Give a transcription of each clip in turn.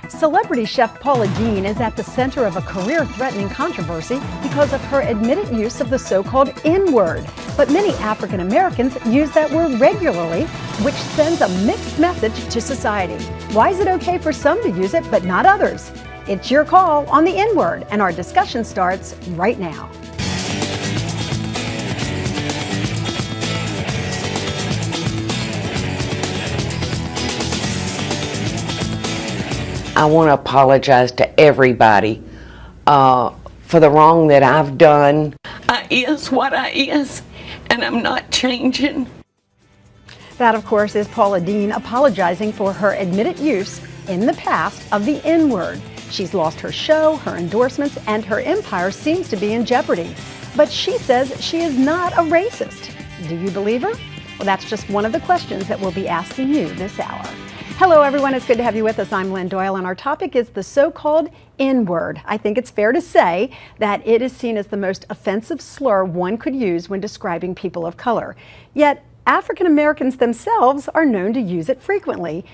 Celebrity chef Paula Deen is at the center of a career-threatening controversy because of her admitted use of the so-called N-word. But many African Americans use that word regularly, which sends a mixed message to society. Why is it okay for some to use it but not others? It's your call on the N-word, and our discussion starts right now. I want to apologize to everybody for the wrong that I've done. I is what I is, and I'm not changing. That, of course, is Paula Deen apologizing for her admitted use in the past of the N-word. She's lost her show, her endorsements, and her empire seems to be in jeopardy. But she says she is not a racist. Do you believe her? Well, that's just one of the questions that we'll be asking you this hour. Hello, everyone. It's good to have you with us. I'm Lynn Doyle, and our topic is the so-called N-word. I think it's fair to say that it is seen as the most offensive slur one could use when describing people of color. Yet, African Americans themselves are known to use it frequently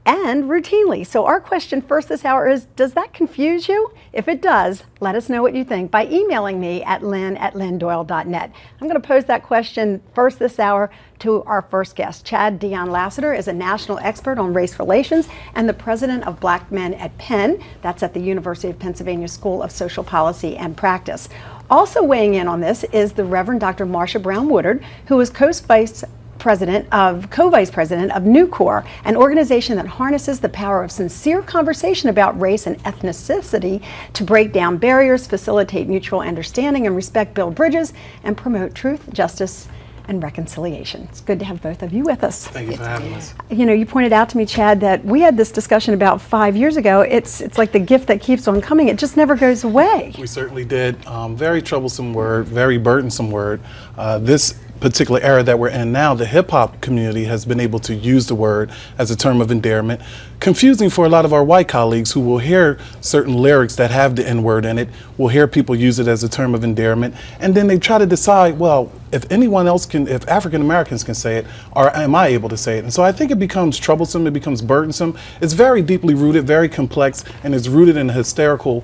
and routinely. So our question first this hour is, does that confuse you? If it does, let us know what you think by emailing me at lynn@lynndoyle.net. I'm going to pose that question first this hour to our first guest. Chad Dion Lassiter is a national expert on race relations and the president of Black Men at Penn. That's at the University of Pennsylvania School of Social Policy and Practice. Also weighing in on this is the Reverend Dr. Marsha Brown Woodard, who is co-vice president of Nucor, an organization that harnesses the power of sincere conversation about race and ethnicity to break down barriers, facilitate mutual understanding and respect, build bridges, and promote truth, justice, and reconciliation. It's good to have both of you with us. Thank you for having us. You know, you pointed out to me, Chad, that we had this discussion about 5 years ago. It's like the gift that keeps on coming. It just never goes away. We certainly did. Very troublesome word, very burdensome word. This particular era that we're in now, the hip-hop community has been able to use the word as a term of endearment. Confusing for a lot of our white colleagues who will hear certain lyrics that have the N-word in it, will hear people use it as a term of endearment, and then they try to decide, well, if anyone else can, if African Americans can say it, or am I able to say it? And so I think it becomes troublesome, it becomes burdensome. It's very deeply rooted, very complex, and it's rooted in a historical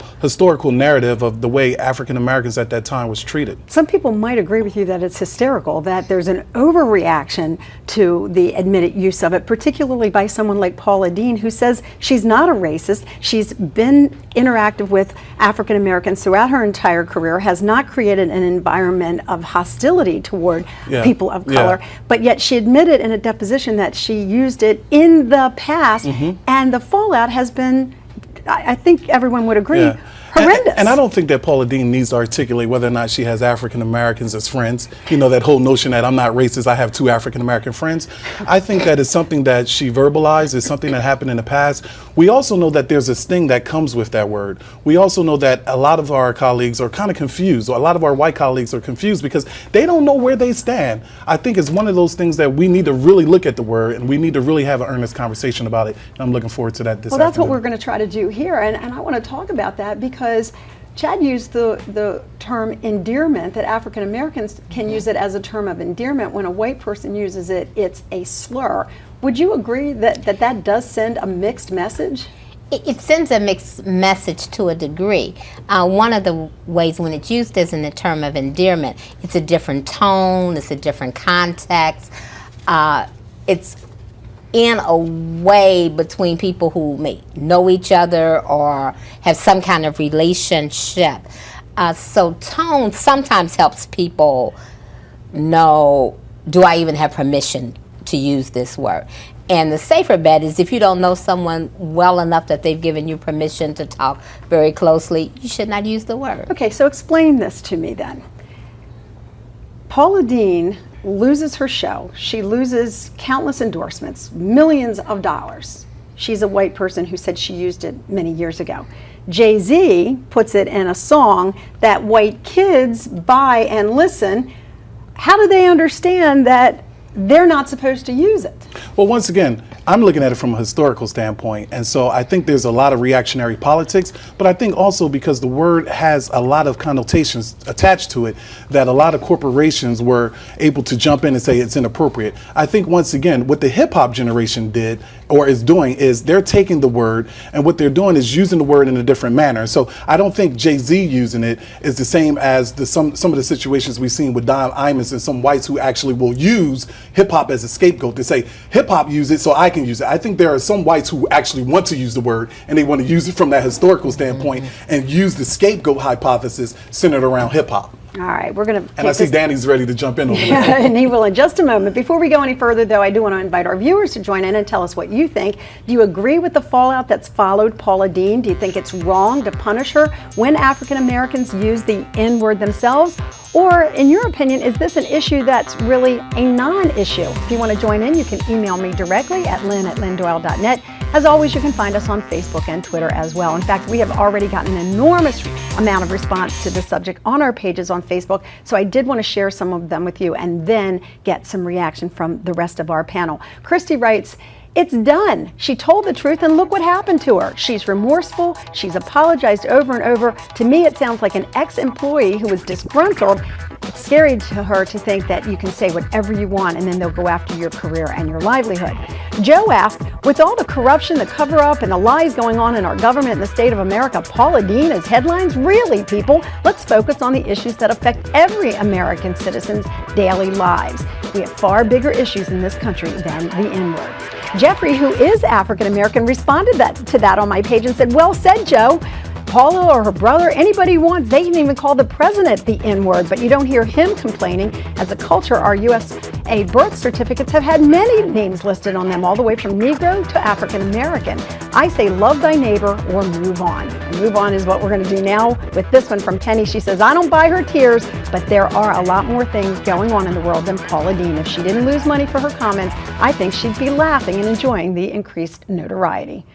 narrative of the way African Americans at that time was treated. Some people might agree with you that it's hysterical, that there's an overreaction to the admitted use of it, particularly by someone like Paula Deen, who says she's not a racist. She's been interactive with African Americans throughout her entire career, has not created an environment of hostility toward people of color, but yet she admitted in a deposition that she used it in the past, and the fallout has been, I think everyone would agree, horrendous. And I don't think that Paula Deen needs to articulate whether or not she has African Americans as friends. You know, that whole notion that I'm not racist, I have 2 African American friends. I think that is something that she verbalized, is something that happened in the past. We also know that there's a sting that comes with that word. We also know that a lot of our colleagues are kind of confused, or a lot of our white colleagues are confused because they don't know where they stand. I think it's one of those things that we need to really look at the word, and we need to really have an earnest conversation about it. And I'm looking forward to that this afternoon. Well, that's what we're going to try to do here, and I want to talk about that because Chad used the term endearment, that African Americans can use it as a term of endearment. When a white person uses it, it's a slur. Would you agree that does send a mixed message? It sends a mixed message to a degree. One of the ways when it's used as in the term of endearment, it's a different tone, it's a different context. It's in a way between people who may know each other or have some kind of relationship. So tone sometimes helps people know, do I even have permission to use this word? And the safer bet is if you don't know someone well enough that they've given you permission to talk very closely, you should not use the word. Okay, so explain this to me then. Paula Deen loses her show. She loses countless endorsements, millions of dollars. She's a white person who said she used it many years ago. Jay-Z puts it in a song that white kids buy and listen. How do they understand that they're not supposed to use it? Well, once again, I'm looking at it from a historical standpoint. And so I think there's a lot of reactionary politics, but I think also because the word has a lot of connotations attached to it, that a lot of corporations were able to jump in and say it's inappropriate. I think once again, what the hip hop generation did or is doing is they're taking the word, and what they're doing is using the word in a different manner. So I don't think Jay-Z using it is the same as some of the situations we've seen with Don Imus and some whites who actually will use hip hop as a scapegoat to say hip hop use it so I can use it. I think there are some whites who actually want to use the word and they want to use it from that historical standpoint and use the scapegoat hypothesis centered around hip hop. All right, we're going to. And I see Danny's ready to jump in over there. Yeah, and he will in just a moment. Before we go any further, though, I do want to invite our viewers to join in and tell us what you think. Do you agree with the fallout that's followed Paula Deen? Do you think it's wrong to punish her when African Americans use the N-word themselves? Or, in your opinion, is this an issue that's really a non-issue? If you want to join in, you can email me directly at lynn@lynndoyle.net. As always, you can find us on Facebook and Twitter as well. In fact, we have already gotten an enormous amount of response to this subject on our pages on Facebook, so I did want to share some of them with you and then get some reaction from the rest of our panel. Christy writes, "It's done. She told the truth and look what happened to her. She's remorseful. She's apologized over and over. To me, it sounds like an ex-employee who was disgruntled. It's scary to her to think that you can say whatever you want and then they'll go after your career and your livelihood." Joe asked, "With all the corruption, the cover-up, and the lies going on in our government and the state of America, Paula Deen is headlines? Really, people? Let's focus on the issues that affect every American citizen's daily lives. We have far bigger issues in this country than the N-word." Jeffrey, who is African American, responded to that on my page and said, "Well said, Joe. Paula or her brother, anybody wants, they can even call the president the N-word, but you don't hear him complaining. As a culture, our USA birth certificates have had many names listed on them, all the way from Negro to African American. I say love thy neighbor or move on." And move on is what we're going to do now with this one from Penny. She says, "I don't buy her tears, but there are a lot more things going on in the world than Paula Deen. If she didn't lose money for her comments, I think she'd be laughing and enjoying the increased notoriety."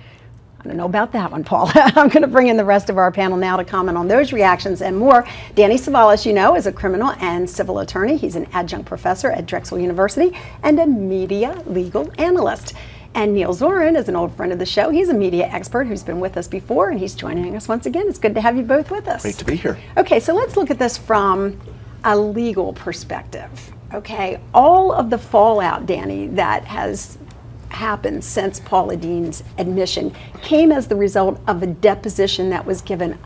I don't know about that one, Paula. I'm going to bring in the rest of our panel now to comment on those reactions and more. Danny Savalas, you know, is a criminal and civil attorney. He's an adjunct professor at Drexel University and a media legal analyst. And Neil Zorin is an old friend of the show. He's a media expert who's been with us before, and he's joining us once again. It's good to have you both with us. Great to be here. Okay, so let's look at this from a legal perspective. Okay, all of the fallout, Danny, that has happened since Paula Deen's admission came as the result of a deposition that was given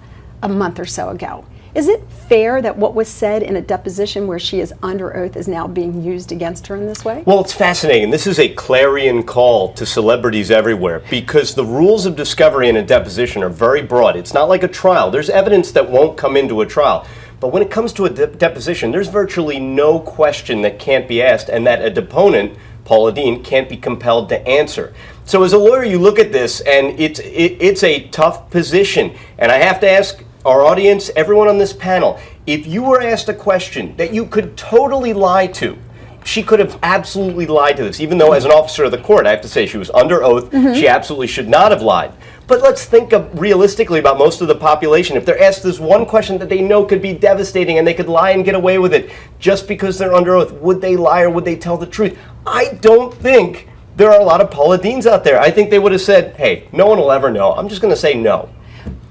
a month or so ago. Is it fair that what was said in a deposition where she is under oath is now being used against her in this way? Well, it's fascinating. This is a clarion call to celebrities everywhere because the rules of discovery in a deposition are very broad. It's not like a trial. There's evidence that won't come into a trial. But when it comes to a deposition, there's virtually no question that can't be asked and that a deponent, Paula Deen, can't be compelled to answer. So as a lawyer, you look at this and it's a tough position. And I have to ask our audience, everyone on this panel, if you were asked a question that you could totally lie to, she could have absolutely lied to this, even though as an officer of the court, I have to say she was under oath, she absolutely should not have lied. But let's think realistically about most of the population. If they're asked this one question that they know could be devastating and they could lie and get away with it just because they're under oath, would they lie or would they tell the truth? I don't think there are a lot of Paula Deens out there. I think they would have said, hey, no one will ever know. I'm just going to say no.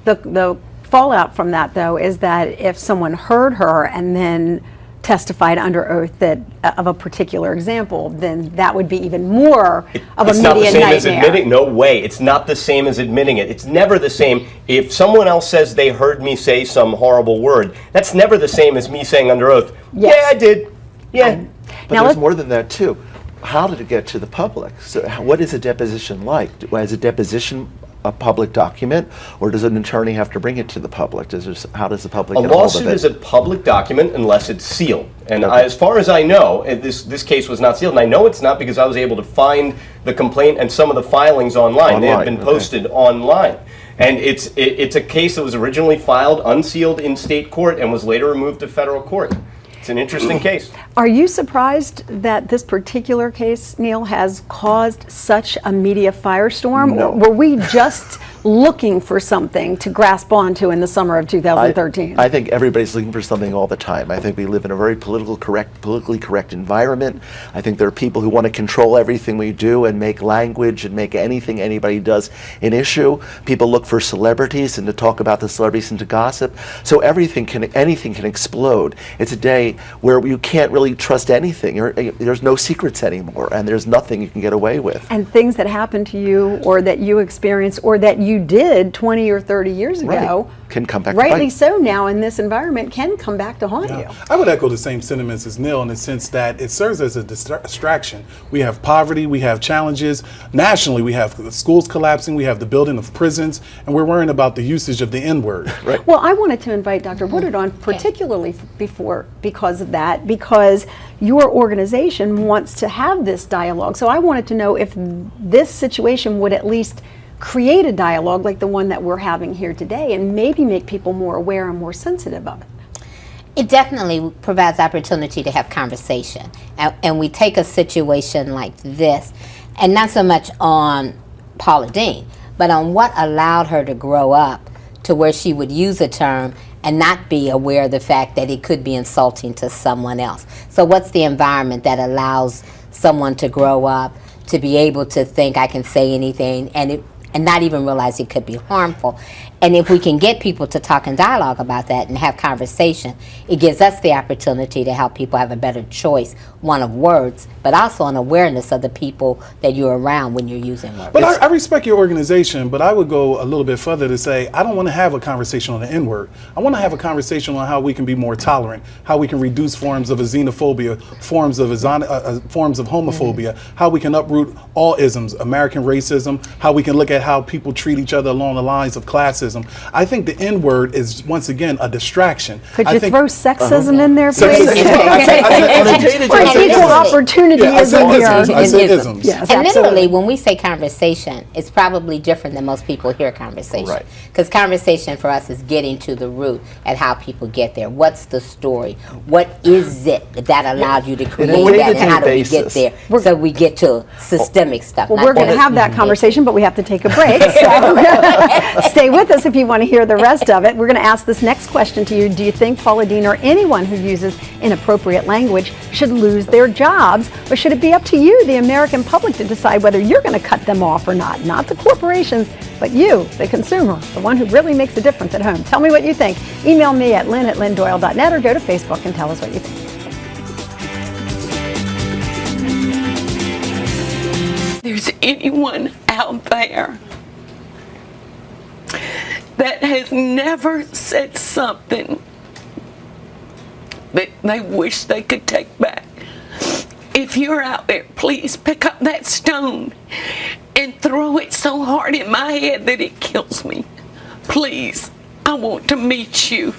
The fallout from that, though, is that if someone heard her and then testified under oath that of a particular example, then that would be even more of a media nightmare. It's not the same as admitting. No way. It's not the same as admitting it. It's never the same. If someone else says they heard me say some horrible word, that's never the same as me saying under oath, yes. Yeah, I did. Yeah. But now there's more than that, too. How did it get to the public? So what is a deposition like? Is a deposition a public document, or does an attorney have to bring it to the public? How does the public get a hold of it? A lawsuit is a public document unless it's sealed. And as far as I know, this case was not sealed. And I know it's not because I was able to find the complaint and some of the filings online. They have been posted online. And it's a case that was originally filed unsealed in state court and was later removed to federal court. It's an interesting case. Are you surprised that this particular case, Neil, has caused such a media firestorm? No. Or were we just looking for something to grasp onto in the summer of 2013? I think everybody's looking for something all the time. I think we live in a very politically correct environment. I think there are people who want to control everything we do and make language and make anything anybody does an issue. People look for celebrities and to talk about the celebrities and to gossip. So anything can explode. It's a day where you can't really trust anything. There's no secrets anymore, and there's nothing you can get away with. And things that happened to you or that you experienced or that you did 20 or 30 years ago, Right. Can come back to rightly bite. so now in this environment, can come back to haunt you. I would echo the same sentiments as Neil in the sense that it serves as a distraction. We have poverty, we have challenges. Nationally, we have the schools collapsing, we have the building of prisons, and we're worrying about the usage of the N-word. Right. Well, I wanted to invite Dr. Woodard on particularly because of that, because your organization wants to have this dialogue. So I wanted to know if this situation would at least create a dialogue like the one that we're having here today and maybe make people more aware and more sensitive of it. It definitely provides opportunity to have conversation. And we take a situation like this, and not so much on Paula Deen, but on what allowed her to grow up to where she would use a term and not be aware of the fact that it could be insulting to someone else. So what's the environment that allows someone to grow up to be able to think I can say anything and not even realize it could be harmful? And if we can get people to talk and dialogue about that and have conversation, it gives us the opportunity to help people have a better choice, one of words, but also an awareness of the people that you're around when you're using words. But I respect your organization, but I would go a little bit further to say, I don't want to have a conversation on the N-word. I want to have a conversation on how we can be more tolerant, how we can reduce forms of xenophobia, forms of homophobia, how we can uproot all isms, American racism, how we can look at how people treat each other along the lines of classism. I think the N-word is, once again, a distraction. Could you throw sexism in there, please? Sexism. Or equal opportunityism here. I said isms. Yes, And absolutely. literally, when we say conversation, it's probably different than most people hear conversation. Right. Because conversation for us is getting to the root at how people get there. What's the story? What is it that allowed you to create that, day-to-day and how do we get basis. there? So we get to systemic stuff. Well, not we're going to just- have that conversation, but we have to take a break. So stay with us if you want to hear the rest of it. We're going to ask this next question to you. Do you think Paula Deen or anyone who uses inappropriate language should lose their jobs? Or should it be up to you, the American public, to decide whether you're going to cut them off or not? Not the corporations, but you, the consumer, the one who really makes a difference at home. Tell me what you think. Email me at lynn@lynndoyle.net or go to Facebook and tell us what you think. There's anyone out there that has never said something that they wish they could take back, if you're out there, please pick up that stone and throw it so hard in my head that it kills me. Please, I want to meet you.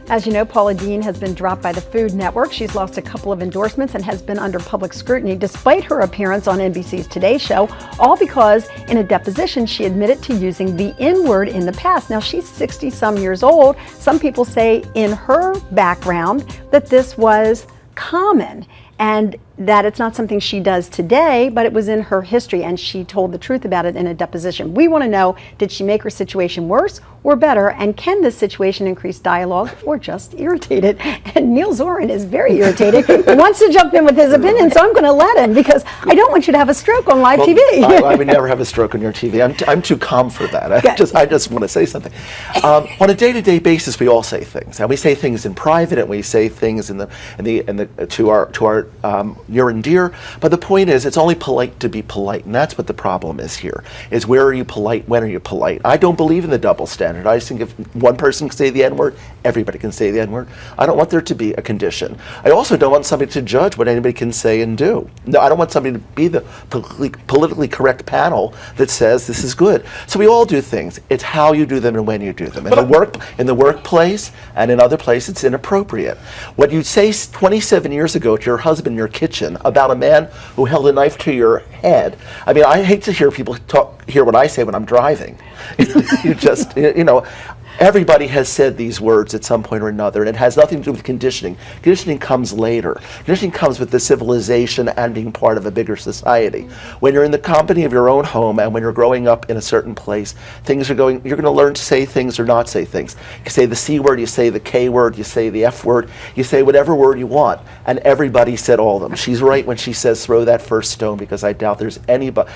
As you know, Paula Deen has been dropped by the Food Network. She's lost a couple of endorsements and has been under public scrutiny despite her appearance on NBC's Today Show, all because in a deposition she admitted to using the N-word in the past. Now, she's 60-some years old. Some people say in her background that this was common and that it's not something she does today, but it was in her history, and she told the truth about it in a deposition. We want to know, did she make her situation worse or better, and can this situation increase dialogue or just irritate it? And Neil Zorin is very irritated. He wants to jump in with his opinion, so I'm going to let him, because I don't want you to have a stroke on live TV. I would never have a stroke on your TV. I'm too calm for that. I just want to say something. On a day-to-day basis, we all say things, and we say things in private, and we say things to our near and dear. But the point is, it's only polite to be polite, and that's what the problem is here. Is where are you polite? When are you polite? I don't believe in the double standard. I just think if one person can say the N-word, everybody can say the N-word. I don't want there to be a condition. I also don't want somebody to judge what anybody can say and do. No, I don't want somebody to be the politically correct panel that says this is good. So we all do things. It's how you do them and when you do them. In the workplace and in other places, it's inappropriate. What you say 27 years ago to your husband in your kitchen about a man who held a knife to your head. I mean, I hate to hear people hear what I say when I'm driving. Everybody has said these words at some point or another, and it has nothing to do with conditioning. Conditioning comes later. Conditioning comes with the civilization and being part of a bigger society. When you're in the company of your own home and when you're growing up in a certain place, things are going, you're going to learn to say things or not say things. You say the C word, you say the K word, you say the F word, you say whatever word you want, and everybody said all of them. She's right when she says throw that first stone, because I doubt there's anybody.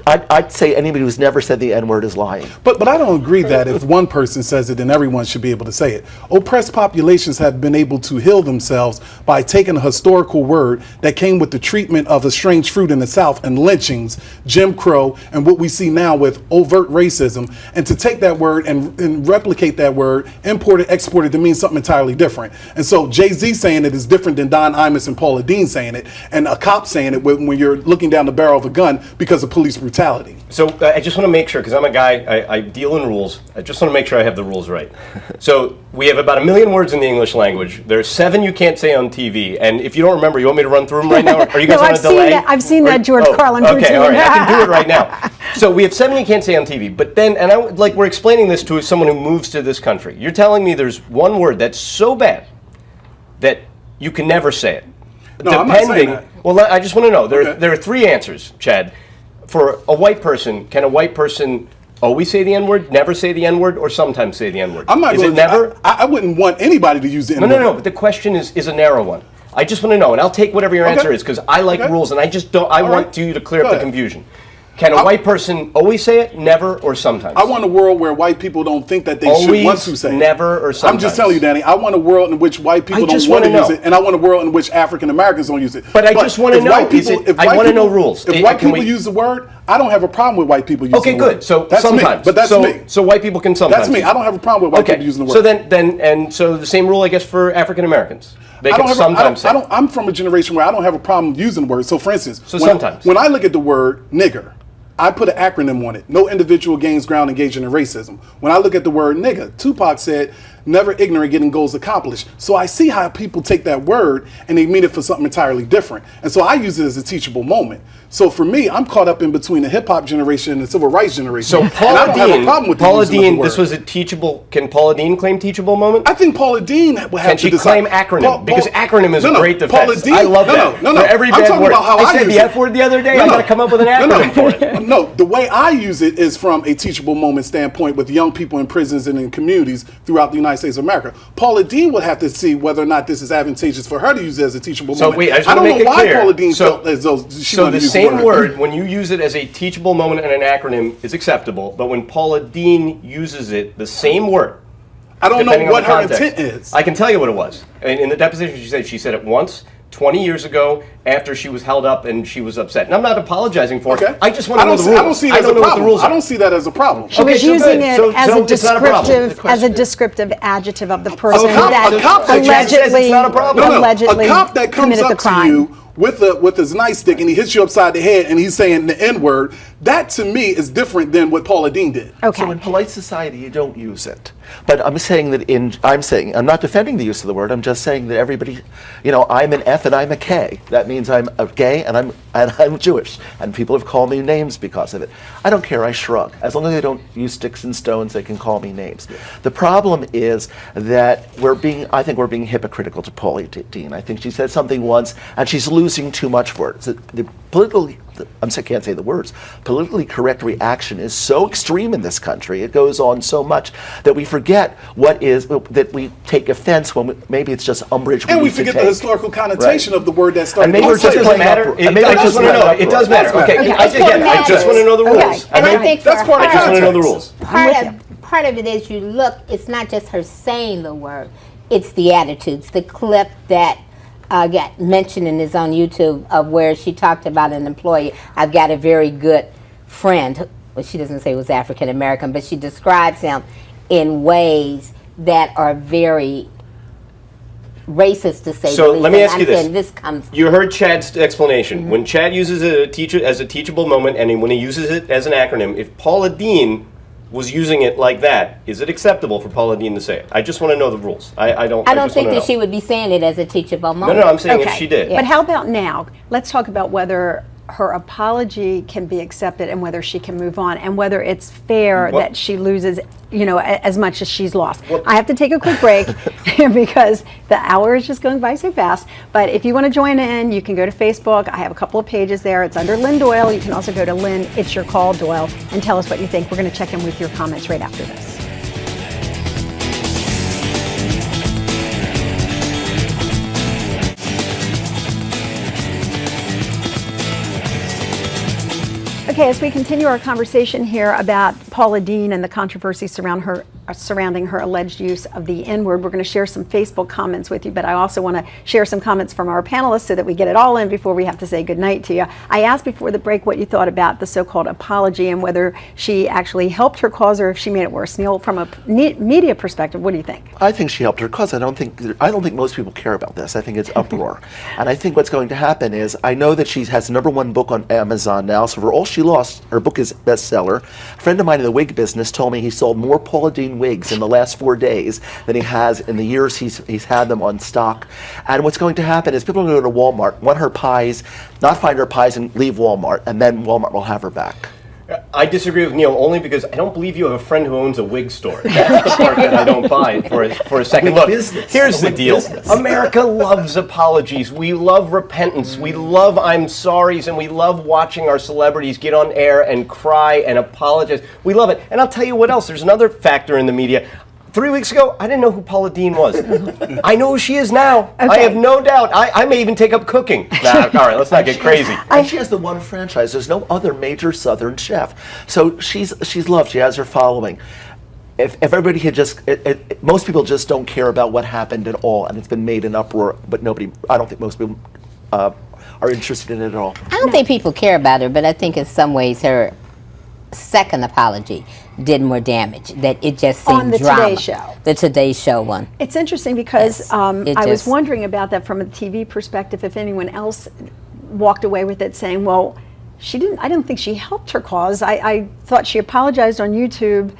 I'd say anybody who's never said the N word is lying. But I don't agree that if one person says it, then everyone should be able to say it. Oppressed populations have been able to heal themselves by taking a historical word that came with the treatment of a strange fruit in the South and lynchings, Jim Crow, and what we see now with overt racism, and to take that word and replicate that word, import it, export it to mean something entirely different. And so Jay-Z saying it is different than Don Imus and Paula Deen saying it, and a cop saying it when you're looking down the barrel of a gun because of police brutality. So I just want to make sure, because I'm a guy, I deal in rules. I just want to make sure I have the rules right. So we have about 1 million words in the English language. There are 7 you can't say on TV. And if you don't remember, you want me to run through them right now? Are you guys on a delay? I've seen that George Carlin routine. Okay, all right, I can do it right now. So we have 7 you can't say on TV. But then, and we're explaining this to someone who moves to this country. You're telling me there's one word that's so bad that you can never say it. No, I'm not saying that. Well, I just want to know. There are 3 answers, Chad. For a white person, can a white person always say the N-word, never say the N-word, or sometimes say the N-word? I'm not Is going it never? I wouldn't want anybody to use the N-word. No, but the question is a narrow one. I just want to know, and I'll take whatever your answer is, because I like rules, and I just don't, I want you to clear up the confusion. Can a white person always say it, never, or sometimes? I want a world where white people don't think that they should want to say it. Never, or sometimes? I'm just telling you, Danny, I want a world in which white people don't want to use it, and I want a world in which African Americans don't use it. But I just want to know, I want to know rules. If white people use the word, I don't have a problem with white people using the word. Okay, good. So that's sometimes. Me, but that's me. So white people can sometimes. That's me. I don't have a problem with white people using the word. So so the same rule, I guess, for African Americans. They can sometimes say it. I'm from a generation where I don't have a problem using the word. So for instance, sometimes. When I look at the word nigger, I put an acronym on it. No individual gains ground engaging in racism. When I look at the word nigga, Tupac said, never ignorant getting goals accomplished. So I see how people take that word and they mean it for something entirely different. And so I use it as a teachable moment. So for me, I'm caught up in between the hip hop generation and the civil rights generation. So Paula Deen, this was a teachable, can Paula Deen claim teachable moment? I think Paula Deen would have to decide. Can she claim acronym? Because acronym is a great defense. Paula Deen, I love that. No, for every bad word. I said the F word the other day, I got to come up with an acronym for it. No, the way I use it is from a teachable moment standpoint with young people in prisons and in communities throughout the United States of America. Paula Deen would have to see whether or not this is advantageous for her to use it as a teachable moment. Wait, I don't know why Paula Deen felt as though she wanted to use the same word, when you use it as a teachable moment and an acronym, is acceptable, but when Paula Deen uses it, the same word, I don't know what her intent is. I can tell you what it was. In the deposition, she said it once, 20 years ago, after she was held up and she was upset. And I'm not apologizing for it. I just want to know the rules. I don't see it as a problem. I don't see that as a problem. She was using it as a descriptive adjective of the person that allegedly a cop that comes up to you with his nightstick and he hits you upside the head and he's saying the N-word, that to me is different than what Paula Deen did. Okay. So in polite society, you don't use it. But I'm saying that I'm not defending the use of the word. I'm just saying that everybody, I'm an F and I'm a K. That means I'm a gay and I'm Jewish. And people have called me names because of it. I don't care, I shrug. As long as they don't use sticks and stones, they can call me names. Yeah. The problem is that I think we're being hypocritical to Paula Deen. I think she said something once and she's losing too much for it. I can't say the words. Politically correct reaction is so extreme in this country. It goes on so much that we forget that we take offense when maybe it's just umbrage. And we forget the historical connotation of the word that started. And maybe it doesn't matter. It does matter. Okay, I just want to know the rules. And I think that's part of it. I just want to know the rules. Part of it is you look. It's not just her saying the word. It's the attitudes. The clip that got mentioned and is on YouTube of where she talked about an employee. I've got a very good friend. Well, she doesn't say he was African American, but she describes him in ways that are very racist, to say the least. So let me ask you this. Comes. You heard Chad's explanation. Mm-hmm. When Chad uses it as a teachable moment, and when he uses it as an acronym, if Paula Deen was using it like that, is it acceptable for Paula Deen to say it? I just want to know the rules. I don't think that she would be saying it as a teachable moment. No, I'm saying if she did. Yeah. But how about now? Let's talk about whether her apology can be accepted and whether she can move on, and whether it's fair that she loses, as much as she's lost. I have to take a quick break because the hour is just going by so fast. But if you want to join in, you can go to Facebook. I have a couple of pages there. It's under Lynn Doyle. You can also go to Lynn, It's Your Call Doyle, and tell us what you think. We're going to check in with your comments right after this. Okay, as we continue our conversation here about Paula Deen and the controversy surrounding her alleged use of the N-word, we're going to share some Facebook comments with you, but I also want to share some comments from our panelists so that we get it all in before we have to say goodnight to you. I asked before the break what you thought about the so-called apology and whether she actually helped her cause or if she made it worse. Neil, from a media perspective, what do you think? I think she helped her cause. I don't think most people care about this. I think it's uproar. And I think what's going to happen is, I know that she has the #1 book on Amazon now, so for all she lost, her book is bestseller. A friend of mine in the wig business told me he sold more Paula Deen wigs in the last 4 days than he has in the years he's had them on stock. And what's going to happen is people are going to go to Walmart, want her pies, not find her pies, and leave Walmart, and then Walmart will have her back. I disagree with Neil only because I don't believe you have a friend who owns a wig store. That's the part that I don't buy for a second. Look, here's the deal. America loves apologies. We love repentance. We love I'm sorries, and we love watching our celebrities get on air and cry and apologize. We love it. And I'll tell you what else. There's another factor in the media. 3 weeks ago, I didn't know who Paula Deen was. I know who she is now. Okay. I have no doubt. I may even take up cooking. All right, let's not get crazy. And she has the one franchise. There's no other major Southern chef. So she's loved. She has her following. If everybody had just, most people just don't care about what happened at all, and it's been made an uproar, but I don't think most people are interested in it at all. I don't think people care about her, but I think in some ways her second apology did more damage. That it just seemed on the drama. Today Show. The Today Show one. It's interesting because Yes, I was wondering about that from a TV perspective. If anyone else walked away with it saying, "Well, she didn't. I didn't think she helped her cause. I thought she apologized on YouTube."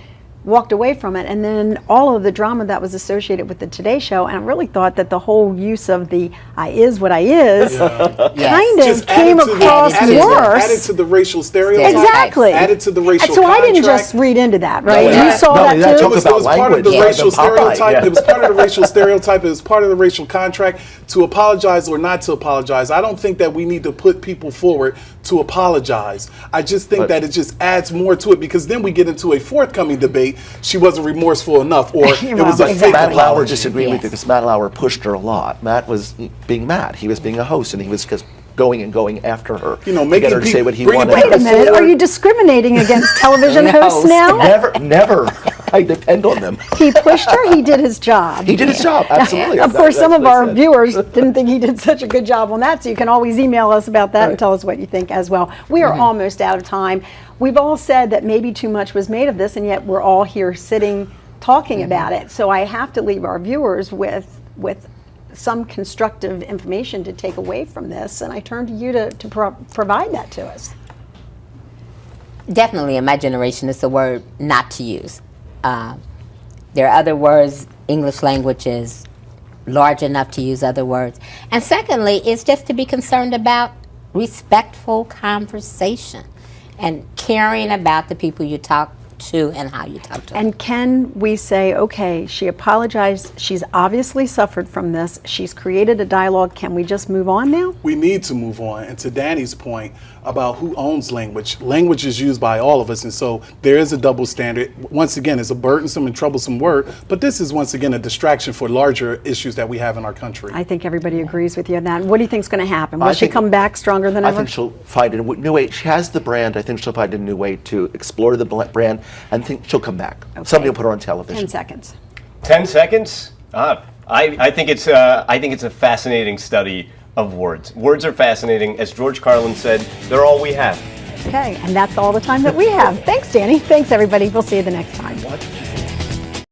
Walked away from it, and then all of the drama that was associated with the Today Show, and I really thought that the whole use of the "I is what I is" kind of Just came across worse. Added to the racial stereotype. Exactly. Added to the racial And so I didn't contract. just read into that, right? No, You saw that too? talk It was about part of the language. racial Yeah, the Popeye, stereotype. yeah. It was part of the racial stereotype. It was part of the racial contract to apologize or not to apologize. I don't think that we need to put people forward to apologize. I just think that it just adds more to it, because then we get into a forthcoming debate. She wasn't remorseful enough, or it was a fake Matt Lauer apology. disagreed with you because Matt Lauer pushed her a lot. Matt was being Matt. He was being a host, and he was just going after her. To making get her to say what he bring it wanted. Wait a minute, are you discriminating against television hosts now? Never. I depend on them. He pushed her, he did his job. He did his job, absolutely. Of course, some of our viewers didn't think he did such a good job on that, so you can always email us about that and tell us what you think as well. We are almost out of time. We've all said that maybe too much was made of this, and yet we're all here sitting talking about it. So I have to leave our viewers with some constructive information to take away from this, and I turn to you to provide that to us. Definitely in my generation, it's a word not to use. There are other words, English language is large enough to use other words. And secondly, it's just to be concerned about respectful conversation and caring about the people you talk to and how you talk to them. And can we say, okay, she apologized, she's obviously suffered from this, she's created a dialogue, can we just move on now? We need to move on. And to Danny's point about who owns language, language is used by all of us, and so there is a double standard. Once again, it's a burdensome and troublesome word, but this is once again a distraction for larger issues that we have in our country. I think everybody agrees with you on that. What do you think is going to happen? Will she come back stronger than ever? I think she'll find a new way. She has the brand. I think she'll find a new way to explore the brand, and think she'll come back. Okay. Somebody will put her on television. 10 seconds. 10 seconds? I think it's a fascinating study of words. Words are fascinating. As George Carlin said, they're all we have. Okay, and that's all the time that we have. Thanks, Danny. Thanks, everybody. We'll see you the next time.